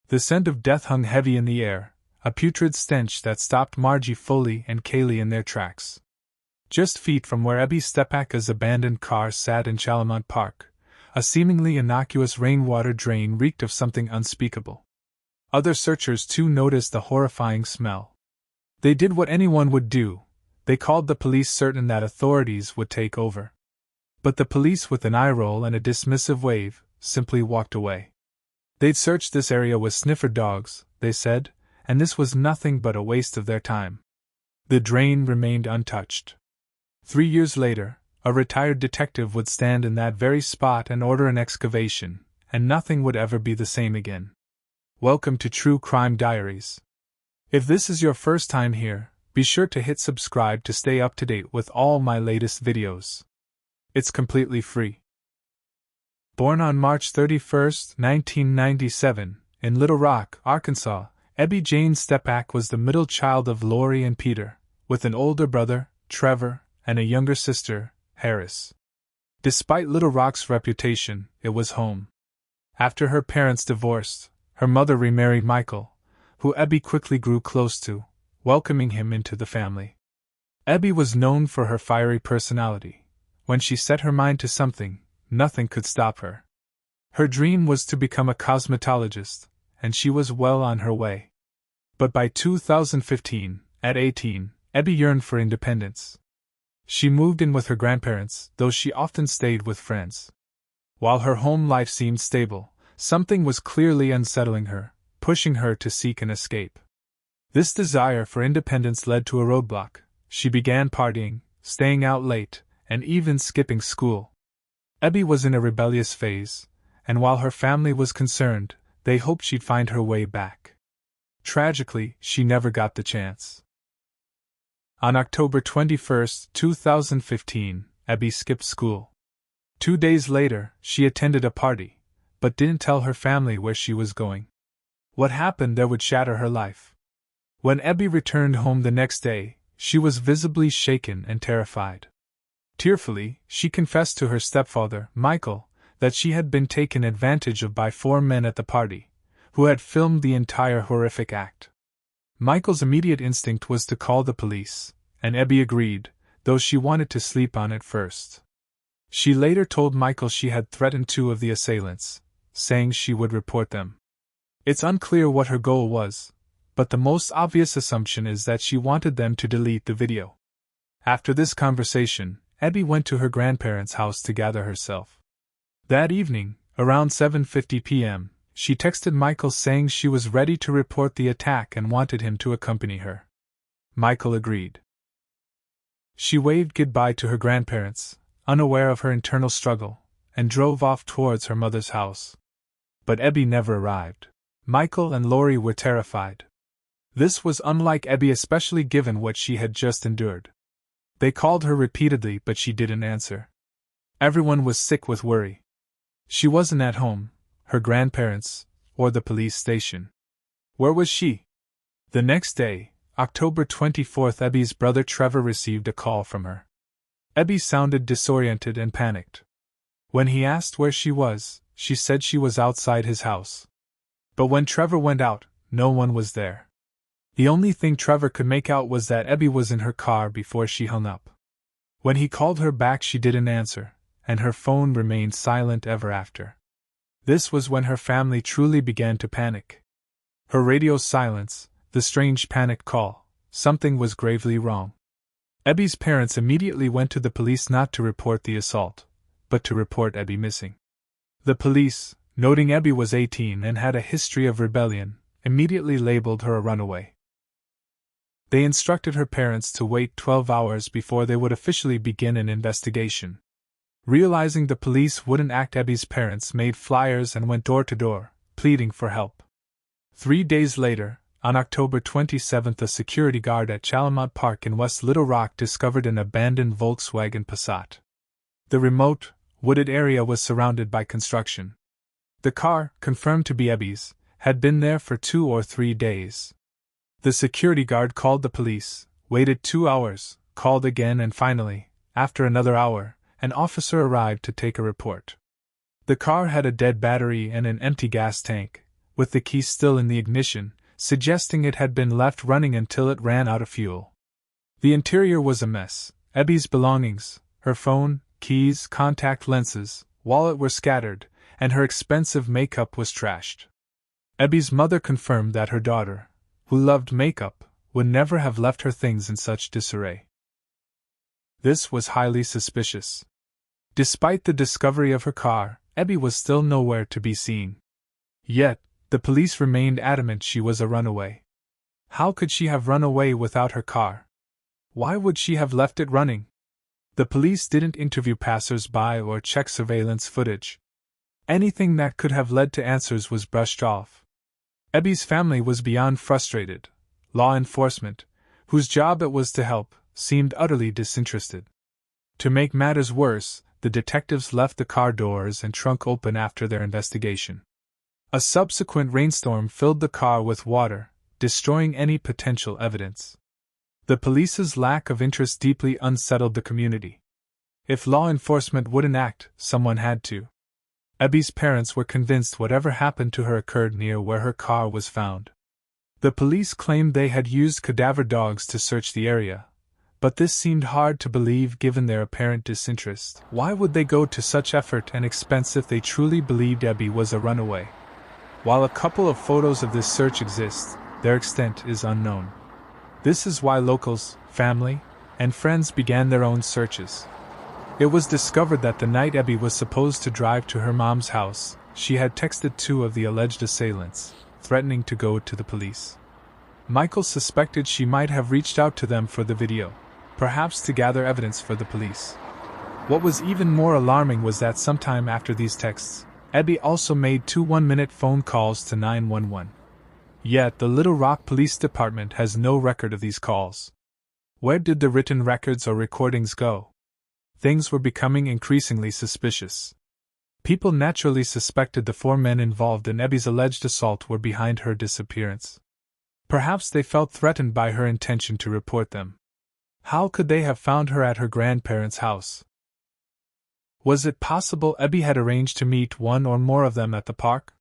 The scent of death hung heavy in the air, a putrid stench that stopped Margie Foley and Kaylee in their tracks. Just feet from where Ebby Steppach's abandoned car sat in Chalamont Park, a seemingly innocuous rainwater drain reeked of something unspeakable. Other searchers too noticed the horrifying smell. They did what anyone would do. They called the police, certain that authorities would take over. But the police, with an eye roll and a dismissive wave, simply walked away. They'd searched this area with sniffer dogs, they said, and this was nothing but a waste of their time. The drain remained untouched. 3 years later, a retired detective would stand in that very spot and order an excavation, and nothing would ever be the same again. Welcome to True Crime Diaries. If this is your first time here, be sure to hit subscribe to stay up to date with all my latest videos. It's completely free. Born on March 31, 1997, in Little Rock, Arkansas, Ebby Jane Steppach was the middle child of Lori and Peter, with an older brother, Trevor, and a younger sister, Harris. Despite Little Rock's reputation, it was home. After her parents divorced, her mother remarried Michael, who Ebby quickly grew close to, welcoming him into the family. Ebby was known for her fiery personality. When she set her mind to something, nothing could stop her. Her dream was to become a cosmetologist, and she was well on her way. But by 2015, at 18, Ebby yearned for independence. She moved in with her grandparents, though she often stayed with friends. While her home life seemed stable, something was clearly unsettling her, pushing her to seek an escape. This desire for independence led to a roadblock. She began partying, staying out late, and even skipping school. Ebby was in a rebellious phase, and while her family was concerned, they hoped she'd find her way back. Tragically, she never got the chance. On October 21, 2015, Ebby skipped school. 2 days later, she attended a party, but didn't tell her family where she was going. What happened there would shatter her life. When Ebby returned home the next day, she was visibly shaken and terrified. Tearfully, she confessed to her stepfather, Michael, that she had been taken advantage of by 4 men at the party, who had filmed the entire horrific act. Michael's immediate instinct was to call the police, and Ebby agreed, though she wanted to sleep on it first. She later told Michael she had threatened 2 of the assailants, saying she would report them. It's unclear what her goal was, but the most obvious assumption is that she wanted them to delete the video. After this conversation, Ebby went to her grandparents' house to gather herself. That evening, around 7:50 p.m., she texted Michael saying she was ready to report the attack and wanted him to accompany her. Michael agreed. She waved goodbye to her grandparents, unaware of her internal struggle, and drove off towards her mother's house. But Ebby never arrived. Michael and Lori were terrified. This was unlike Ebby, especially given what she had just endured. They called her repeatedly, but she didn't answer. Everyone was sick with worry. She wasn't at home, her grandparents, or the police station. Where was she? The next day, October 24th, Ebby's brother Trevor received a call from her. Ebby sounded disoriented and panicked. When he asked where she was, she said she was outside his house. But when Trevor went out, no one was there. The only thing Trevor could make out was that Ebby was in her car before she hung up. When he called her back, she didn't answer, and her phone remained silent ever after. This was when her family truly began to panic. Her radio's silence, the strange panic call, something was gravely wrong. Ebby's parents immediately went to the police, not to report the assault, but to report Ebby missing. The police, noting Ebby was 18 and had a history of rebellion, immediately labeled her a runaway. They instructed her parents to wait 12 hours before they would officially begin an investigation. Realizing the police wouldn't act, Ebby's parents made flyers and went door to door, pleading for help. 3 days later, on October 27th, a security guard at Chalamont Park in West Little Rock discovered an abandoned Volkswagen Passat. The remote, wooded area was surrounded by construction. The car, confirmed to be Ebby's, had been there for 2 or 3 days. The security guard called the police, waited 2 hours, called again, and finally, after another hour, an officer arrived to take a report. The car had a dead battery and an empty gas tank, with the key still in the ignition, suggesting it had been left running until it ran out of fuel. The interior was a mess. Ebby's belongings, her phone, keys, contact lenses, wallet were scattered, and her expensive makeup was trashed. Ebby's mother confirmed that her daughter, who loved makeup, would never have left her things in such disarray. This was highly suspicious. Despite the discovery of her car, Ebby was still nowhere to be seen. Yet, the police remained adamant she was a runaway. How could she have run away without her car? Why would she have left it running? The police didn't interview passers-by or check surveillance footage. Anything that could have led to answers was brushed off. Ebby's family was beyond frustrated. Law enforcement, whose job it was to help, seemed utterly disinterested. To make matters worse, the detectives left the car doors and trunk open after their investigation. A subsequent rainstorm filled the car with water, destroying any potential evidence. The police's lack of interest deeply unsettled the community. If law enforcement wouldn't act, someone had to. Ebby's parents were convinced whatever happened to her occurred near where her car was found. The police claimed they had used cadaver dogs to search the area, but this seemed hard to believe given their apparent disinterest. Why would they go to such effort and expense if they truly believed Ebby was a runaway? While a couple of photos of this search exist, their extent is unknown. This is why locals, family, and friends began their own searches. It was discovered that the night Ebby was supposed to drive to her mom's house, she had texted two of the alleged assailants, threatening to go to the police. Michael suspected she might have reached out to them for the video, perhaps to gather evidence for the police. What was even more alarming was that sometime after these texts, Ebby also made two one-minute phone calls to 911. Yet the Little Rock Police Department has no record of these calls. Where did the written records or recordings go? Things were becoming increasingly suspicious. People naturally suspected the four men involved in Ebby's alleged assault were behind her disappearance. Perhaps they felt threatened by her intention to report them. How could they have found her at her grandparents' house? Was it possible Ebby had arranged to meet one or more of them at the park?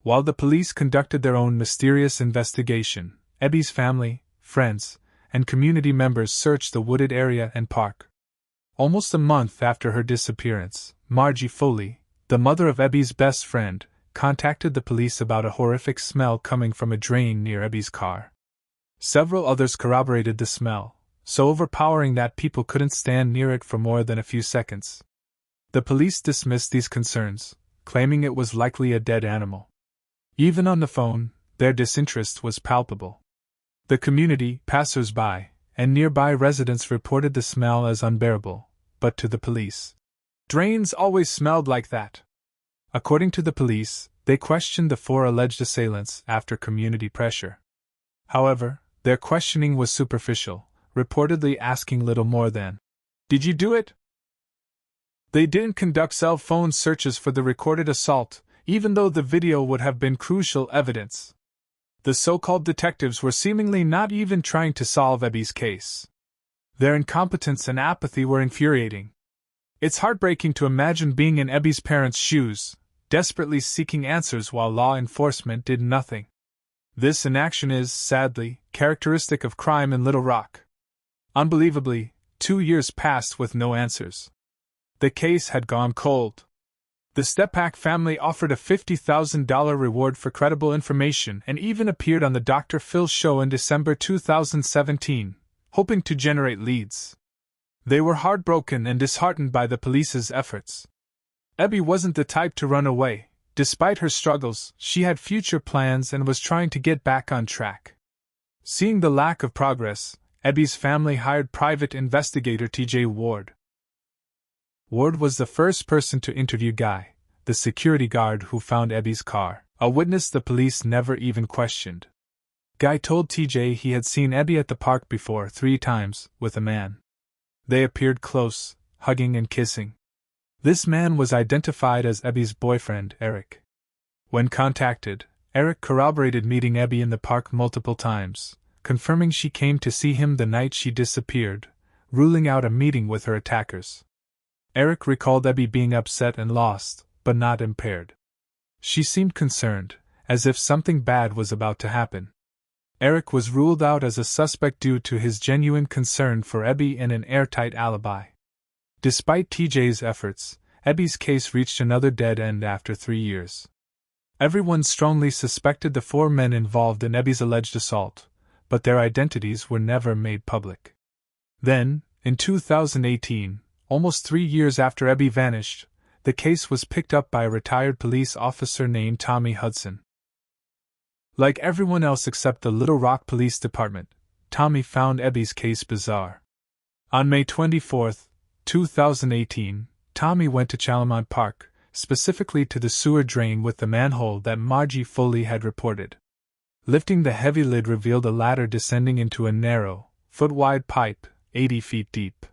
While the police conducted their own mysterious investigation, Ebby's family, friends, and community members searched the wooded area and park. Almost a month after her disappearance, Margie Foley, the mother of Ebby's best friend, contacted the police about a horrific smell coming from a drain near Ebby's car. Several others corroborated the smell, so overpowering that people couldn't stand near it for more than a few seconds. The police dismissed these concerns, claiming it was likely a dead animal. Even on the phone, their disinterest was palpable. The community, passers-by, and nearby residents reported the smell as unbearable, but to the police, drains always smelled like that. According to the police, they questioned the four alleged assailants after community pressure. However, their questioning was superficial, reportedly asking little more than, "Did you do it?" They didn't conduct cell phone searches for the recorded assault, even though the video would have been crucial evidence. The so-called detectives were seemingly not even trying to solve Ebby's case. Their incompetence and apathy were infuriating. It's heartbreaking to imagine being in Ebby's parents' shoes, desperately seeking answers while law enforcement did nothing. This inaction is, sadly, characteristic of crime in Little Rock. Unbelievably, 2 years passed with no answers. The case had gone cold. The Steppach family offered a $50,000 reward for credible information and even appeared on the Dr. Phil show in December 2017, hoping to generate leads. They were heartbroken and disheartened by the police's efforts. Ebby wasn't the type to run away. Despite her struggles, she had future plans and was trying to get back on track. Seeing the lack of progress, Ebby's family hired private investigator T.J. Ward. Ward was the first person to interview Guy, the security guard who found Ebby's car, a witness the police never even questioned. Guy told TJ he had seen Ebby at the park before 3 times, with a man. They appeared close, hugging and kissing. This man was identified as Ebby's boyfriend, Eric. When contacted, Eric corroborated meeting Ebby in the park multiple times, confirming she came to see him the night she disappeared, ruling out a meeting with her attackers. Eric recalled Ebby being upset and lost, but not impaired. She seemed concerned, as if something bad was about to happen. Eric was ruled out as a suspect due to his genuine concern for Ebby and an airtight alibi. Despite TJ's efforts, Ebby's case reached another dead end after 3 years. Everyone strongly suspected the 4 men involved in Ebby's alleged assault, but their identities were never made public. Then, in 2018, almost 3 years after Ebby vanished, the case was picked up by a retired police officer named Tommy Hudson. Like everyone else except the Little Rock Police Department, Tommy found Ebby's case bizarre. On May 24, 2018, Tommy went to Chalamont Park, specifically to the sewer drain with the manhole that Margie Foley had reported. Lifting the heavy lid revealed a ladder descending into a narrow, foot-wide pipe, 80 feet deep.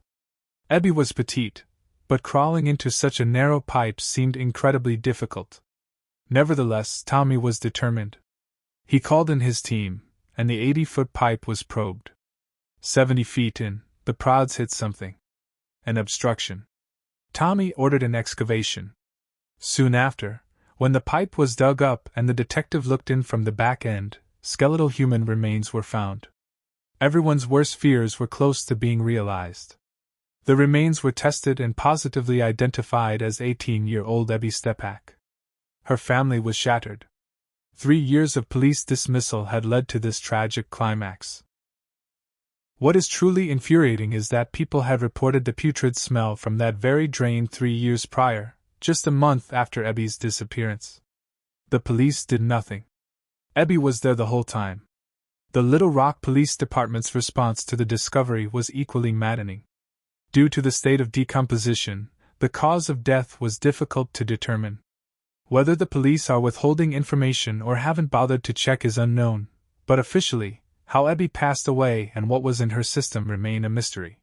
Ebby was petite, but crawling into such a narrow pipe seemed incredibly difficult. Nevertheless, Tommy was determined. He called in his team, and the 80-foot pipe was probed. 70 feet in, the prods hit something. An obstruction. Tommy ordered an excavation. Soon after, when the pipe was dug up and the detective looked in from the back end, skeletal human remains were found. Everyone's worst fears were close to being realized. The remains were tested and positively identified as 18-year-old Ebby Steppach. Her family was shattered. 3 years of police dismissal had led to this tragic climax. What is truly infuriating is that people had reported the putrid smell from that very drain 3 years prior, just a month after Ebby's disappearance. The police did nothing. Ebby was there the whole time. The Little Rock Police Department's response to the discovery was equally maddening. Due to the state of decomposition, the cause of death was difficult to determine. Whether the police are withholding information or haven't bothered to check is unknown, but officially, how Ebby passed away and what was in her system remain a mystery.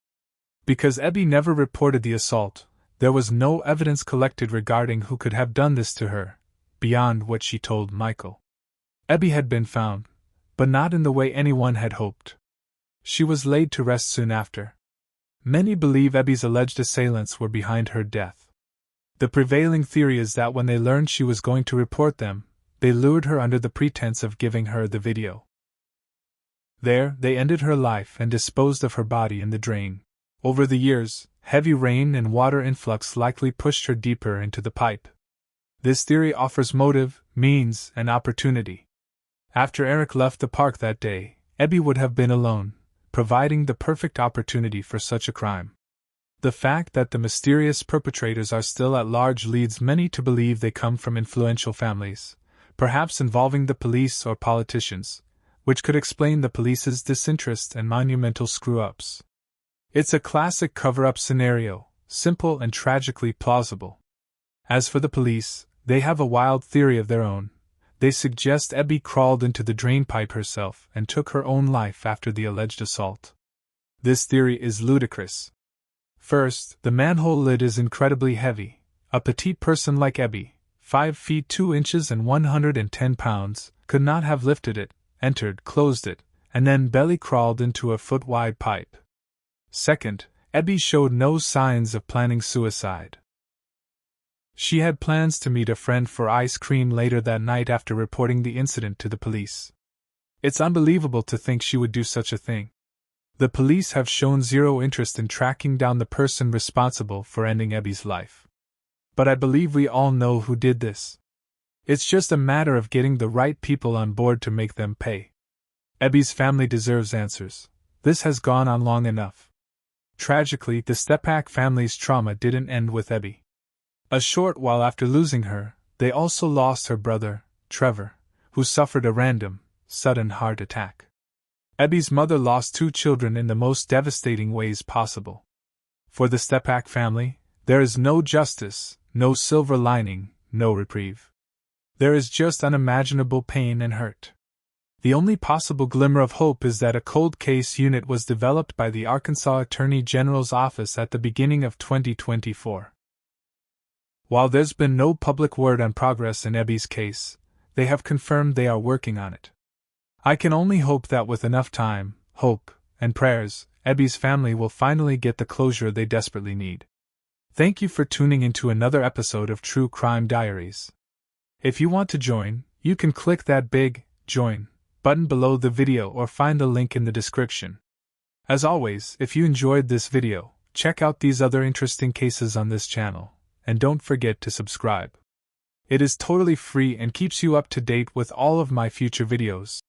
Because Ebby never reported the assault, there was no evidence collected regarding who could have done this to her, beyond what she told Michael. Ebby had been found, but not in the way anyone had hoped. She was laid to rest soon after. Many believe Ebby's alleged assailants were behind her death. The prevailing theory is that when they learned she was going to report them, they lured her under the pretense of giving her the video. There, they ended her life and disposed of her body in the drain. Over the years, heavy rain and water influx likely pushed her deeper into the pipe. This theory offers motive, means, and opportunity. After Eric left the park that day, Ebby would have been alone, providing the perfect opportunity for such a crime. The fact that the mysterious perpetrators are still at large leads many to believe they come from influential families, perhaps involving the police or politicians, which could explain the police's disinterest and monumental screw-ups. It's a classic cover-up scenario, simple and tragically plausible. As for the police, they have a wild theory of their own. They suggest Ebby crawled into the drainpipe herself and took her own life after the alleged assault. This theory is ludicrous. First, the manhole lid is incredibly heavy. A petite person like Ebby, 5 feet 2 inches and 110 pounds, could not have lifted it, entered, closed it, and then belly crawled into a foot-wide pipe. Second, Ebby showed no signs of planning suicide. She had plans to meet a friend for ice cream later that night after reporting the incident to the police. It's unbelievable to think she would do such a thing. The police have shown zero interest in tracking down the person responsible for ending Ebby's life. But I believe we all know who did this. It's just a matter of getting the right people on board to make them pay. Ebby's family deserves answers. This has gone on long enough. Tragically, the Steppach family's trauma didn't end with Ebby. A short while after losing her, they also lost her brother, Trevor, who suffered a random, sudden heart attack. Ebby's mother lost 2 children in the most devastating ways possible. For the Steppach family, there is no justice, no silver lining, no reprieve. There is just unimaginable pain and hurt. The only possible glimmer of hope is that a cold case unit was developed by the Arkansas Attorney General's office at the beginning of 2024. While there's been no public word on progress in Ebby's case, they have confirmed they are working on it. I can only hope that with enough time, hope, and prayers, Ebby's family will finally get the closure they desperately need. Thank you for tuning into another episode of True Crime Diaries. If you want to join, You can click that big Join button below the video or find the link in the description. As always, if you enjoyed this video, check out these other interesting cases on this channel, and don't forget to subscribe. It is totally free and keeps you up to date with all of my future videos.